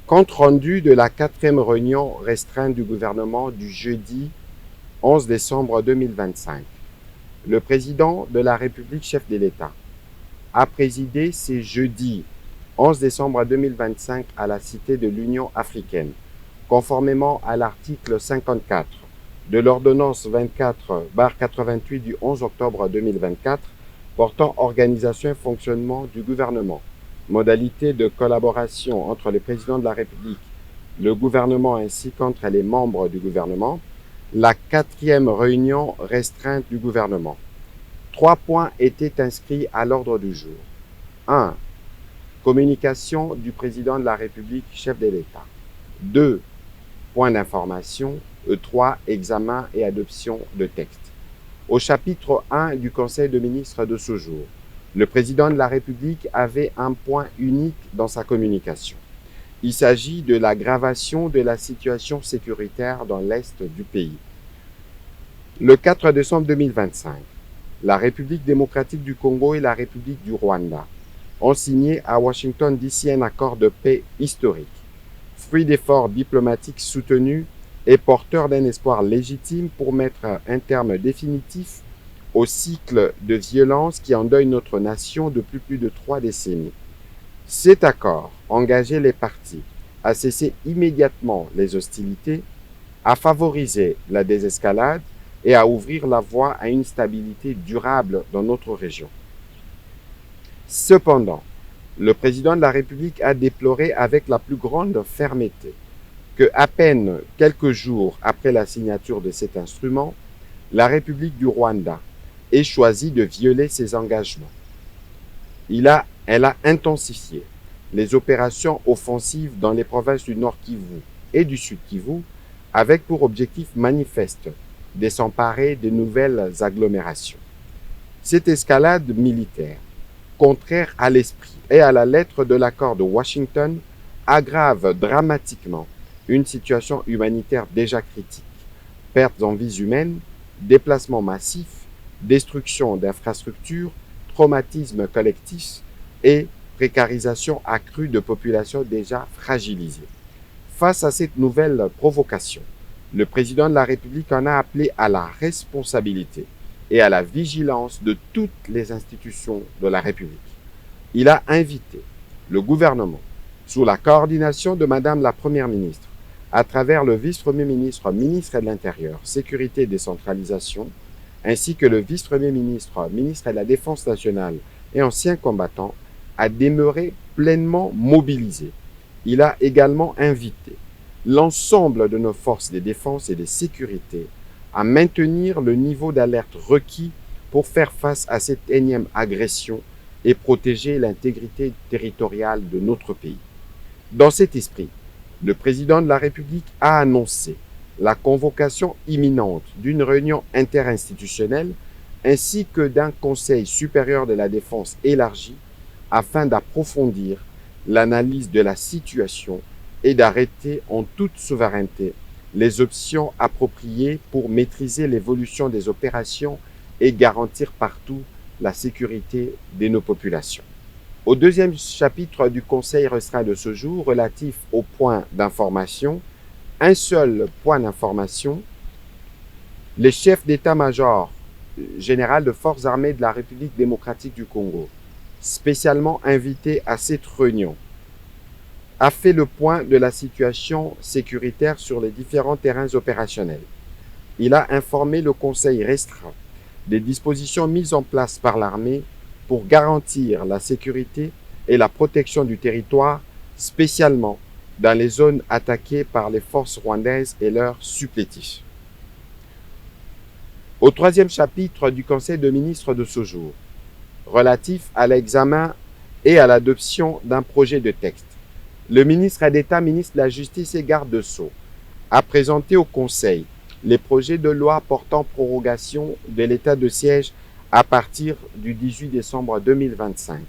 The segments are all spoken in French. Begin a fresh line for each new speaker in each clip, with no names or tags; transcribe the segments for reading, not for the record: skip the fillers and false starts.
Compte rendu de la 4e réunion restreinte du gouvernement du jeudi 11 décembre 2025. Le président de la République, chef de l'État, a présidé ce jeudi 11 décembre 2025 à la Cité de l'Union africaine, conformément à l'article 54 de l'ordonnance 24/88 du 11 octobre 2024 portant organisation et fonctionnement du gouvernement, modalités de collaboration entre le président de la République, le gouvernement ainsi qu'entre les membres du gouvernement, la 4e réunion restreinte du gouvernement. 3 points étaient inscrits à l'ordre du jour. 1. Communication du président de la République, chef de l'État. 2. Points d'information. 3. Examen et adoption de textes. Au chapitre 1 du Conseil de ministres de ce jour, le président de la République avait un point unique dans sa communication. Il s'agit de l'aggravation de la situation sécuritaire dans l'Est du pays. Le 4 décembre 2025, la République démocratique du Congo et la République du Rwanda ont signé à Washington DC un accord de paix historique, fruit d'efforts diplomatiques soutenus et porteur d'un espoir légitime pour mettre un terme définitif au cycle de violence qui endeuille notre nation depuis plus de 3 décennies. Cet accord engageait les parties à cesser immédiatement les hostilités, à favoriser la désescalade et à ouvrir la voie à une stabilité durable dans notre région. Cependant, le président de la République a déploré avec la plus grande fermeté que, à peine quelques jours après la signature de cet instrument, la République du Rwanda ait choisi de violer ses engagements. Elle a intensifié les opérations offensives dans les provinces du Nord Kivu et du Sud Kivu avec pour objectif manifeste de s'emparer de nouvelles agglomérations. Cette escalade militaire, contraire à l'esprit et à la lettre de l'accord de Washington, aggrave dramatiquement une situation humanitaire déjà critique. Pertes en vies humaines, déplacements massifs, destruction d'infrastructures, traumatisme collectif et précarisation accrue de populations déjà fragilisées. Face à cette nouvelle provocation, le président de la République en a appelé à la responsabilité et à la vigilance de toutes les institutions de la République. Il a invité le gouvernement, sous la coordination de Madame la Première ministre, à travers le vice-premier ministre, ministre de l'Intérieur, Sécurité et Décentralisation, ainsi que le vice-premier ministre, ministre de la Défense nationale et ancien combattant, à demeurer pleinement mobilisés. Il a également invité l'ensemble de nos forces de défense et de sécurité à maintenir le niveau d'alerte requis pour faire face à cette énième agression et protéger l'intégrité territoriale de notre pays. Dans cet esprit, le président de la République a annoncé la convocation imminente d'une réunion interinstitutionnelle ainsi que d'un Conseil supérieur de la défense élargi afin d'approfondir l'analyse de la situation et d'arrêter en toute souveraineté les options appropriées pour maîtriser l'évolution des opérations et garantir partout la sécurité de nos populations. Au deuxième chapitre du Conseil restreint de ce jour, relatif aux points d'information, un seul point d'information, les chefs d'état-major général de forces armées de la République démocratique du Congo, spécialement invité à cette réunion, a fait le point de la situation sécuritaire sur les différents terrains opérationnels. Il a informé le Conseil restreint des dispositions mises en place par l'armée pour garantir la sécurité et la protection du territoire, spécialement dans les zones attaquées par les forces rwandaises et leurs supplétifs. Au troisième chapitre du Conseil de ministres de ce jour, relatif à l'examen et à l'adoption d'un projet de texte, le ministre d'État, ministre de la Justice et garde des Sceaux a présenté au Conseil les projets de loi portant prorogation de l'état de siège à partir du 18 décembre 2025.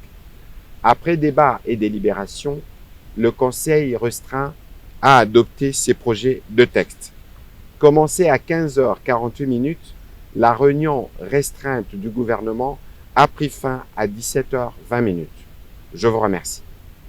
Après débat et délibération, le Conseil restreint a adopté ces projets de texte. Commencée à 15h48, la réunion restreinte du gouvernement a pris fin à 17h20. Je vous remercie.